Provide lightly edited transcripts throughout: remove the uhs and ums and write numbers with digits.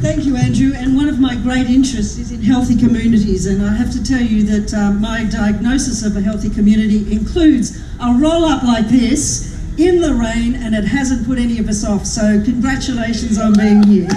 Thank you, Andrew. And one of my great interests is in healthy communities. And I have to tell you that my diagnosis of a healthy community includes a roll-up like this in the rain, and it hasn't put any of us off. So congratulations on being here.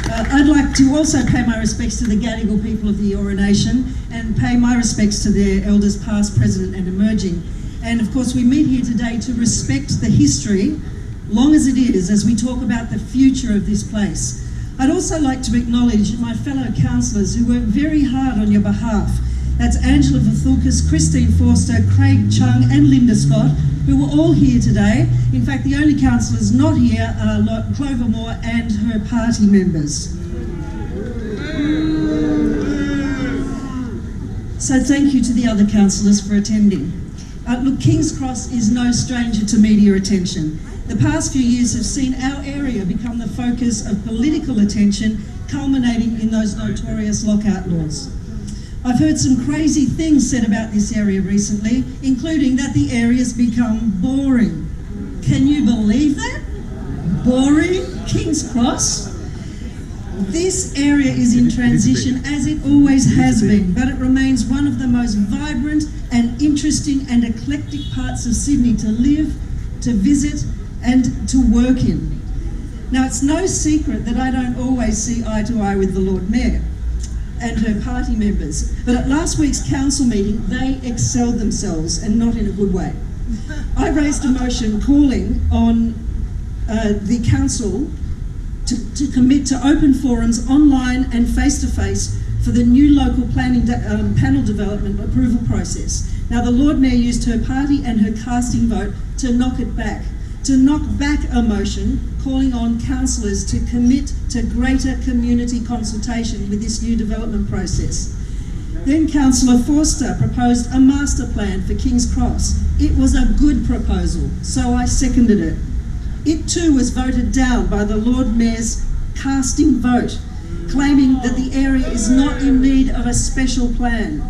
I'd like to also pay my respects to the Gadigal people of the Eora Nation and pay my respects to their elders past, present and emerging. And of course we meet here today to respect the history, long as it is, as we talk about the future of this place. I'd also like to acknowledge my fellow councillors who work very hard on your behalf. That's Angela Vathoukas, Christine Forster, Craig Chung and Linda Scott, who were all here today. In fact, the only councillors not here are Clover Moore and her party members. So thank you to the other councillors for attending. Look, King's Cross is no stranger to media attention. The past few years have seen our area become the focus of political attention, culminating in those notorious lockout laws. I've heard some crazy things said about this area recently, including that the area's become boring. Can you believe that? Boring? King's Cross? This area is in transition, as it always has been, but it remains one of the most vibrant and interesting and eclectic parts of Sydney to live, to visit and to work in. Now, it's no secret that I don't always see eye to eye with the Lord Mayor and her party members, but at last week's council meeting they excelled themselves, and not in a good way. I raised a motion calling on the council to commit to open forums online and face-to-face for the new local planning panel development approval process. Now, the Lord Mayor used her party and her casting vote to knock it back, to knock back a motion calling on councillors to commit to greater community consultation with this new development process. Then Councillor Forster proposed a master plan for King's Cross. It was a good proposal, so I seconded it. It too was voted down by the Lord Mayor's casting vote, claiming that the area is not in need of a special plan.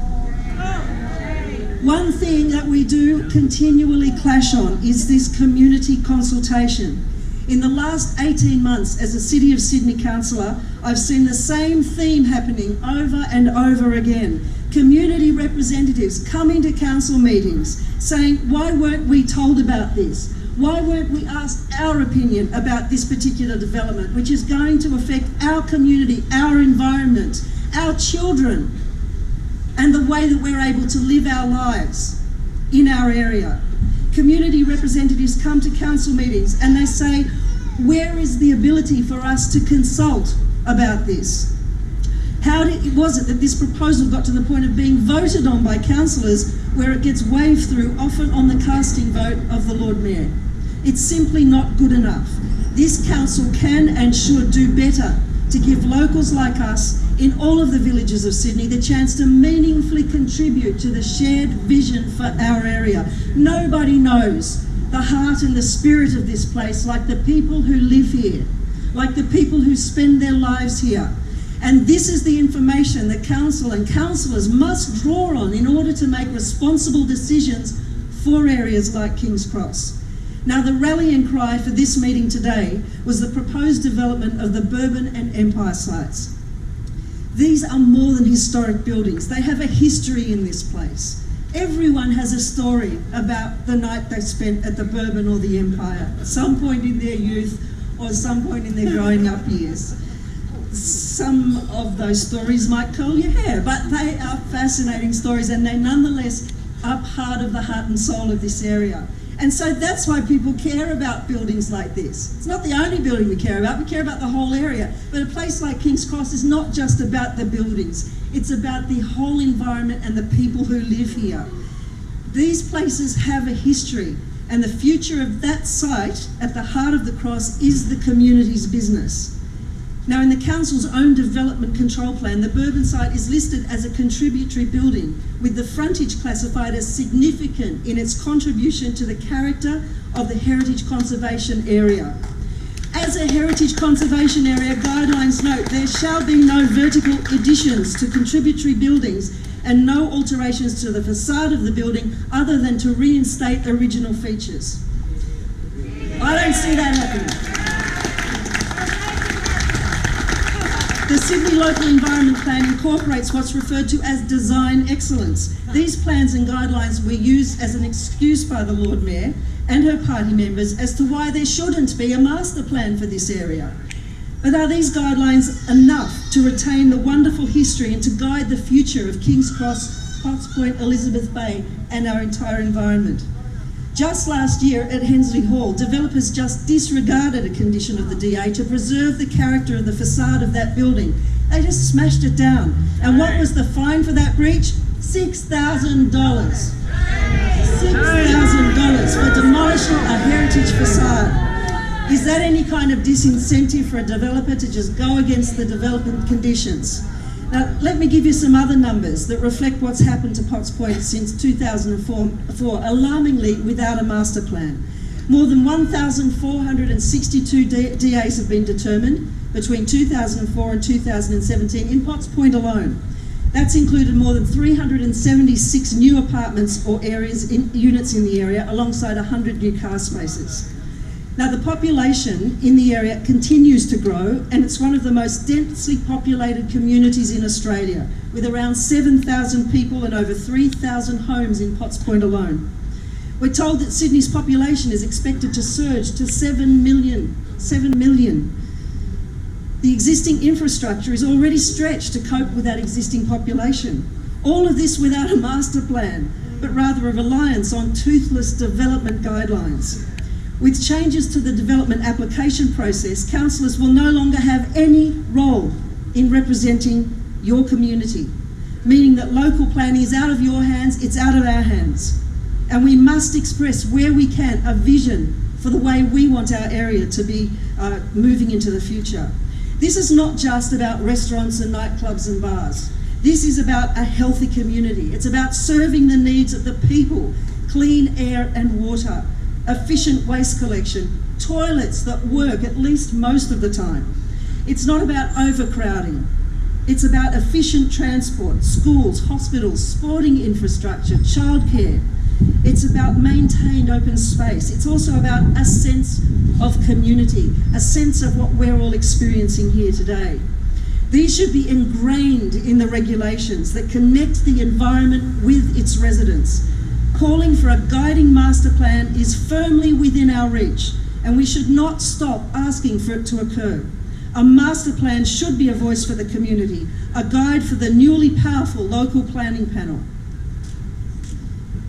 One thing that we do continually clash on is this community consultation. In the last 18 months as a City of Sydney councillor, I've seen the same theme happening over and over again. Community representatives coming to council meetings saying, why weren't we told about this? Why weren't we asked our opinion about this particular development, which is going to affect our community, our environment, our children, and the way that we're able to live our lives in our area? Community representatives come to council meetings and they say, where is the ability for us to consult about this? How was it that this proposal got to the point of being voted on by councillors where it gets waved through, often on the casting vote of the Lord Mayor? It's simply not good enough. This council can and should do better to give locals like us in all of the villages of Sydney the chance to meaningfully contribute to the shared vision for our area. Nobody knows the heart and the spirit of this place like the people who live here, like the people who spend their lives here. And this is the information that council and councillors must draw on in order to make responsible decisions for areas like King's Cross. Now, the rallying cry for this meeting today was the proposed development of the Bourbon and Empire sites. These are more than historic buildings. They have a history in this place. Everyone has a story about the night they spent at the Bourbon or the Empire, at some point in their youth or some point in their growing up years. Some of those stories might curl your hair, but they are fascinating stories, and they nonetheless are part of the heart and soul of this area. And so that's why people care about buildings like this. It's not the only building we care about the whole area. But a place like King's Cross is not just about the buildings, it's about the whole environment and the people who live here. These places have a history, and the future of that site at the heart of the cross is the community's business. Now, in the council's own development control plan, the Bourbon site is listed as a contributory building, with the frontage classified as significant in its contribution to the character of the heritage conservation area. As a heritage conservation area, guidelines note there shall be no vertical additions to contributory buildings and no alterations to the facade of the building other than to reinstate original features. I don't see that happening. Sydney Local Environment Plan incorporates what's referred to as design excellence. These plans and guidelines were used as an excuse by the Lord Mayor and her party members as to why there shouldn't be a master plan for this area. But are these guidelines enough to retain the wonderful history and to guide the future of King's Cross, Potts Point, Elizabeth Bay and our entire environment? Just last year at Hensley Hall, developers just disregarded a condition of the DA to preserve the character of the facade of that building. They just smashed it down. And what was the fine for that breach? $6,000. $6,000 for demolishing a heritage facade. Is that any kind of disincentive for a developer to just go against the development conditions? Now, let me give you some other numbers that reflect what's happened to Potts Point since 2004, alarmingly without a master plan. More than 1,462 DAs have been determined between 2004 and 2017 in Potts Point alone. That's included more than 376 new apartments or units in the area, alongside 100 new car spaces. Now, the population in the area continues to grow, and it's one of the most densely populated communities in Australia, with around 7,000 people and over 3,000 homes in Potts Point alone. We're told that Sydney's population is expected to surge to 7 million. The existing infrastructure is already stretched to cope with that existing population. All of this without a master plan, but rather a reliance on toothless development guidelines. With changes to the development application process, councillors will no longer have any role in representing your community, meaning that local planning is out of your hands, it's out of our hands. And we must express where we can a vision for the way we want our area to be moving into the future. This is not just about restaurants and nightclubs and bars. This is about a healthy community. It's about serving the needs of the people, clean air and water, efficient waste collection, toilets that work at least most of the time. It's not about overcrowding. It's about efficient transport, schools, hospitals, sporting infrastructure, childcare. It's about maintained open space. It's also about a sense of community, a sense of what we're all experiencing here today. These should be ingrained in the regulations that connect the environment with its residents. Calling for a guiding master plan is firmly within our reach, and we should not stop asking for it to occur. A master plan should be a voice for the community, a guide for the newly powerful local planning panel.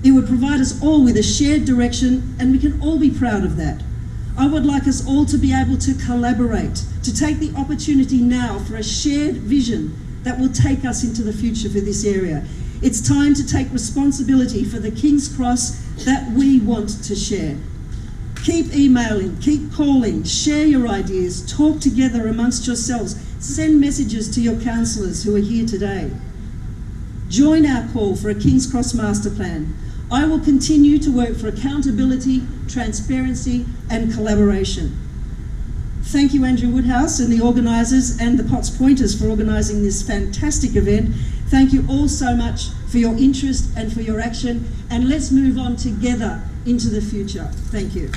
It would provide us all with a shared direction, and we can all be proud of that. I would like us all to be able to collaborate, to take the opportunity now for a shared vision that will take us into the future for this area. It's time to take responsibility for the King's Cross that we want to share. Keep emailing, keep calling, share your ideas, talk together amongst yourselves, send messages to your councillors who are here today. Join our call for a King's Cross master plan. I will continue to work for accountability, transparency and collaboration. Thank you, Andrew Woodhouse and the organisers and the Potts Pointers for organising this fantastic event. Thank you all so much for your interest and for your action, and let's move on together into the future. Thank you.